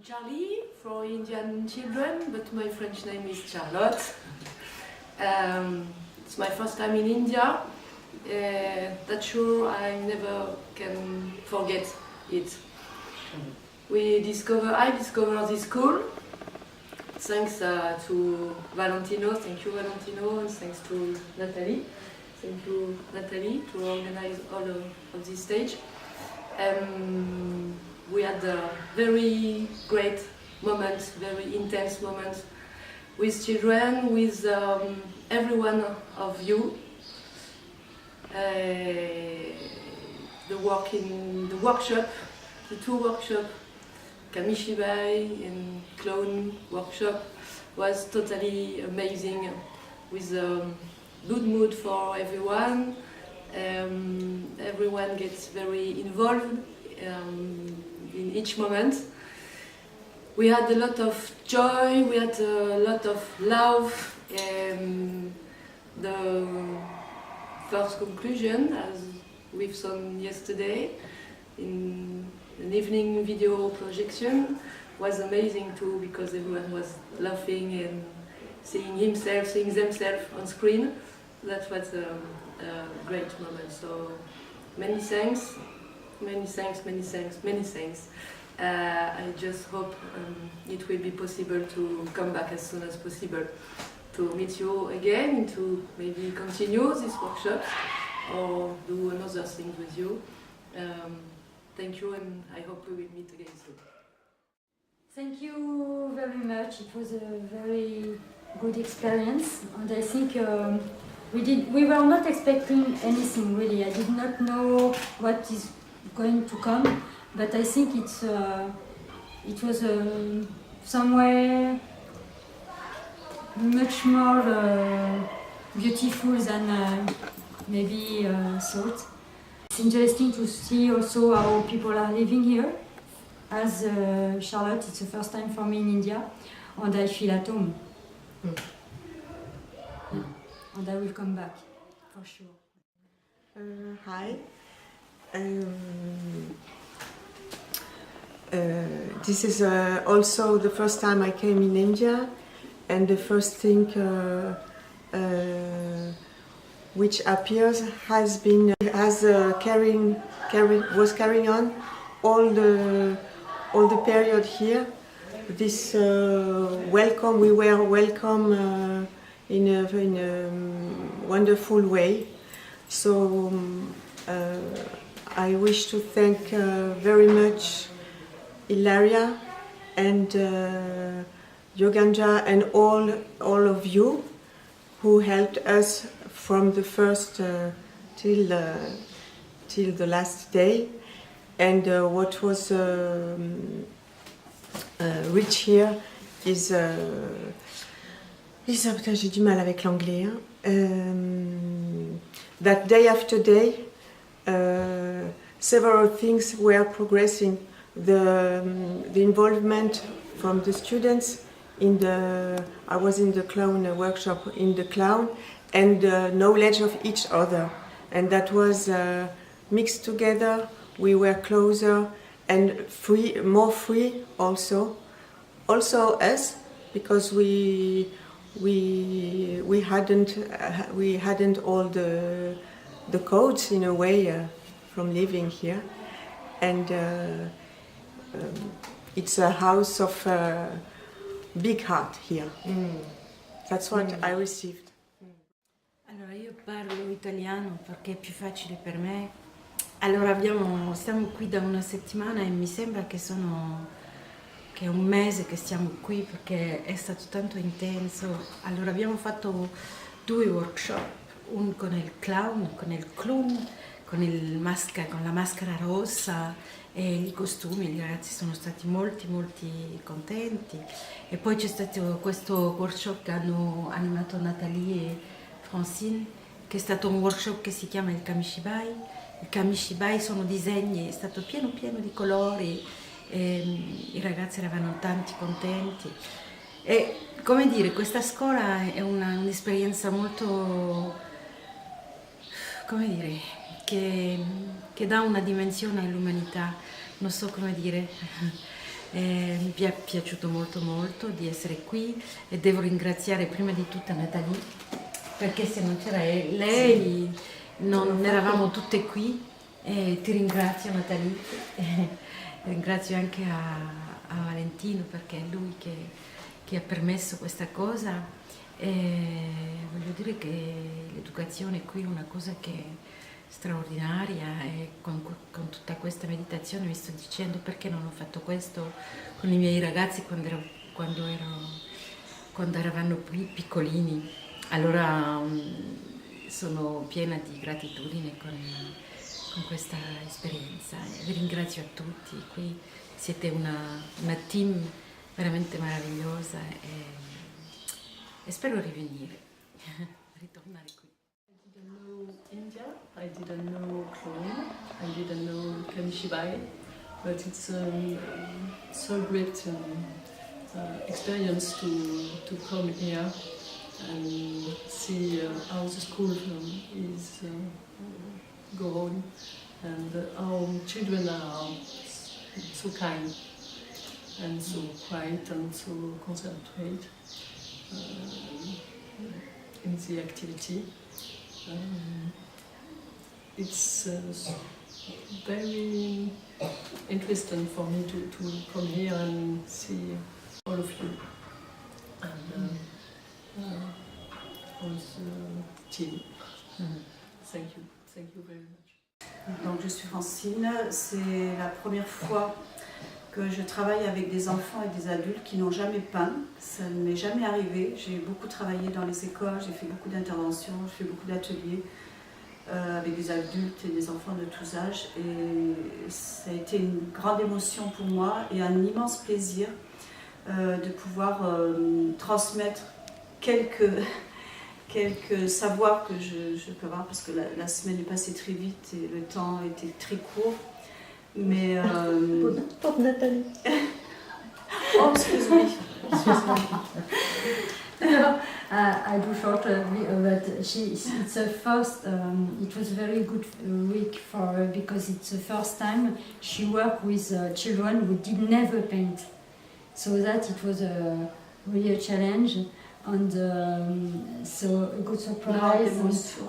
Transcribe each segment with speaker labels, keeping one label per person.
Speaker 1: Charlie for Indian children, but my French name is Charlotte. It's my first time in India. That's sure I never can forget it. I discovered this school thanks to Valentino. Thank you, Valentino, and thanks to Nathalie. Thank you, Nathalie, to organize all of this stage. We had a very great moments, very intense moments with children, with every one of you. The workshop, the two workshops, Kamishibai and clown workshop, was totally amazing, with good mood for everyone. Everyone gets very involved in each moment. We had a lot of joy, we had a lot of love. The first conclusion, as we've seen yesterday in an evening video projection, was amazing too, because everyone was laughing and seeing themselves on screen. That was a great moment. So many thanks. I just hope it will be possible to come back as soon as possible to meet you again, to maybe continue these workshops or do another thing with you. Thank you, and I hope we will meet again soon.
Speaker 2: Thank you very much. It was a very good experience, and I think we were not expecting anything really. I did not know what is going to come, but I think it was somewhere much more beautiful than maybe thought. It's interesting to see also how people are living here. As Charlotte, it's the first time for me in India, and I feel at home. And I will come back, for sure.
Speaker 3: Hi. This is also the first time I came in India, and the first thing which appears was carrying on all the period here. This welcome, we were welcome in a wonderful way. So I wish to thank very much Ilaria and Yoganja and all of you who helped us from the first till the last day. And what was rich here is putain, j'ai du mal avec l'anglais. That day after day, several things were progressing. The involvement from the students I was in the clown workshop in the clown, and the knowledge of each other, and that was mixed together. We were closer and free, more free also us, because we hadn't all the codes in a way from living here, and it's a house of big heart here. That's what I received.
Speaker 4: Allora io parlo italiano perché è più facile per me. Allora stiamo qui da una settimana e mi sembra che è un mese che stiamo qui, perché è stato tanto intenso. Allora abbiamo fatto 2 workshop, uno con il clown, con la maschera rossa e i costumi. I ragazzi sono stati molti contenti, e poi c'è stato questo workshop che hanno animato Nathalie e Francine, che è stato un workshop che si chiama il Kamishibai. Il Kamishibai sono disegni, è stato pieno di colori, e i ragazzi eravano tanti contenti. E come dire, questa scuola è un'esperienza molto, come dire, che dà una dimensione all'umanità, non so come dire. Mi è piaciuto molto molto di essere qui e devo ringraziare prima di tutto Nathalie, perché se non c'era lei non eravamo tutte qui. E ti ringrazio Nathalie, ringrazio anche a Valentino perché è lui che ha permesso questa cosa. E voglio dire che l'educazione qui è una cosa che è straordinaria e con tutta questa meditazione mi sto dicendo perché non ho fatto questo con i miei ragazzi quando eravamo piccolini. Allora sono piena di gratitudine con questa esperienza. Vi ringrazio a tutti, qui siete una team veramente meravigliosa e spero ritornare qui.
Speaker 1: I didn't know India, I didn't know Clone, I didn't know Kamishibai, but it's so great experience to come here and see how the school is go on and how children are so kind and so quiet and so concentrate in the activity. It's very interesting for me to come here and see all of you and all the team. Thank you very much.
Speaker 5: Donc je suis Francine, c'est la première fois que je travaille avec des enfants et des adultes qui n'ont jamais peint. Ça ne m'est jamais arrivé. J'ai beaucoup travaillé dans les écoles, j'ai fait beaucoup d'interventions, j'ai fait beaucoup d'ateliers avec des adultes et des enfants de tous âges. Et ça a été une grande émotion pour moi et un immense plaisir de pouvoir transmettre quelques savoirs que je peux avoir, parce que la semaine est passée très vite et le temps était très court. Mais
Speaker 3: Pour Nathalie.
Speaker 5: oh, excuse-moi.
Speaker 2: No, I do short, but it's the first. It was a very good week for her because it's the first time she worked with children who did never paint. So that it was really a challenge, and so a good surprise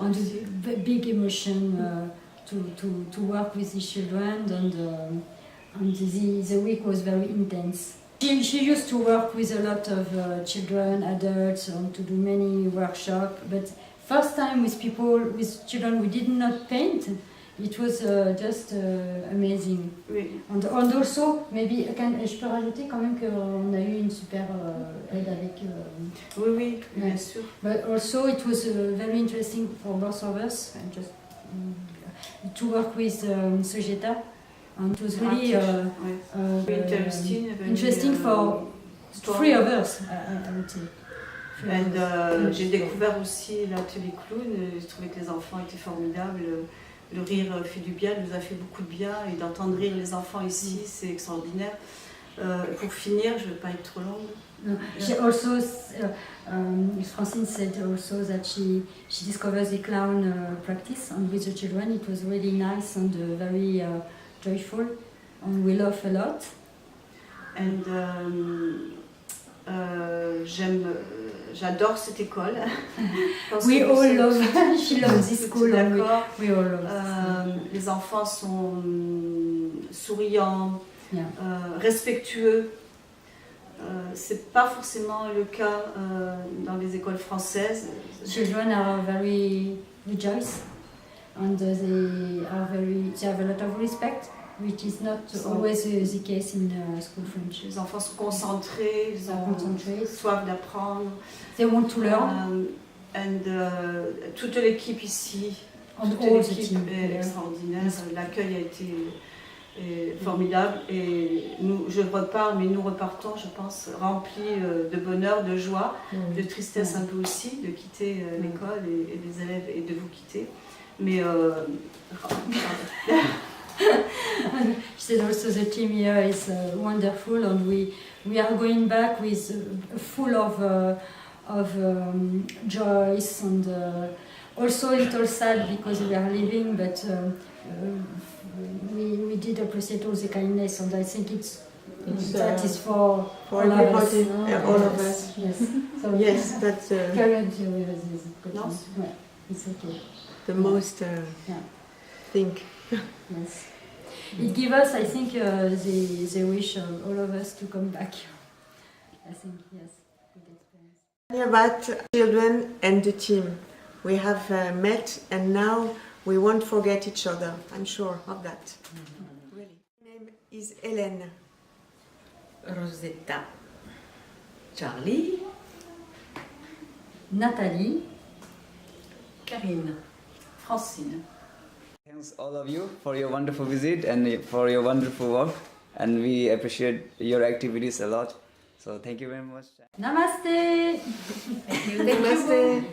Speaker 2: and a big emotion to work with the children, and the week was very intense. She used to work with a lot of children, adults, and to do many workshops, but first time with children who did not paint, it was just amazing.
Speaker 5: Oui.
Speaker 2: And also, maybe, je peux rajouter quand même qu'on a eu une super aide avec...
Speaker 5: Oui, bien
Speaker 2: Ouais.
Speaker 5: sûr.
Speaker 2: But also it was very interesting for both of us, and just to work with Sojeta. And it was really
Speaker 5: Very interesting. Very,
Speaker 2: interesting for
Speaker 5: strong.
Speaker 2: three of us, I would say.
Speaker 5: And j'ai découvert aussi l'atelier clown. Je trouvais que les enfants étaient formidables. Le rire fait du bien, nous a fait beaucoup de bien. Et d'entendre rire les enfants ici, c'est extraordinaire. Pour finir, je ne vais pas être trop longue.
Speaker 2: No, she also, Francine said also that she discovers the clown practice, and with the children it was really nice and very joyful, and we laugh a lot.
Speaker 5: And j'adore cette école.
Speaker 2: We all love, she loves this school, and
Speaker 5: D'accord.
Speaker 2: we all love.
Speaker 5: Les enfants sont souriants,
Speaker 2: Yeah.
Speaker 5: respectueux. C'est pas forcément le cas dans les écoles françaises.
Speaker 2: Children are very rejoiced, and they have a lot of respect, which is not always the case in school French.
Speaker 5: Les enfants sont concentrés, ils ont
Speaker 2: Concentrate.
Speaker 5: soif d'apprendre.
Speaker 2: They want to learn.
Speaker 5: Toute l'équipe ici,
Speaker 2: And
Speaker 5: toute
Speaker 2: all the
Speaker 5: l'équipe
Speaker 2: team,
Speaker 5: est
Speaker 2: yeah.
Speaker 5: extraordinaire. L'accueil a été formidable et je repars, mais nous repartons, je pense, remplis de bonheur, de joie, de tristesse un peu aussi, de quitter l'école et les élèves et de vous quitter. Mais
Speaker 2: She said also the team here is wonderful, and we are going back with full of joys, and also a little sad because we are leaving, but we did appreciate all the kindness, and I think it's
Speaker 3: It's,
Speaker 2: that is for
Speaker 3: for
Speaker 2: all of us.
Speaker 3: everybody,
Speaker 2: no?
Speaker 3: all of
Speaker 2: Yes,
Speaker 3: us.
Speaker 2: Yes. So
Speaker 3: Yes, that's
Speaker 2: Carry with us is good.
Speaker 5: No.
Speaker 2: Yeah, it's okay.
Speaker 3: the most
Speaker 2: Yeah.
Speaker 3: thing.
Speaker 2: Yes. It gives us, I think, the wish of all of us to come back. I think, yes, good experience.
Speaker 3: About children and the team. We have met and now we won't forget each other. I'm sure of that. Really. My name is Hélène.
Speaker 4: Rosetta. Charlie.
Speaker 2: Nathalie,
Speaker 5: Karine, Francine.
Speaker 6: Thanks all of you for your wonderful visit and for your wonderful work, and we appreciate your activities a lot. So thank you very much.
Speaker 2: Namaste.
Speaker 3: Namaste.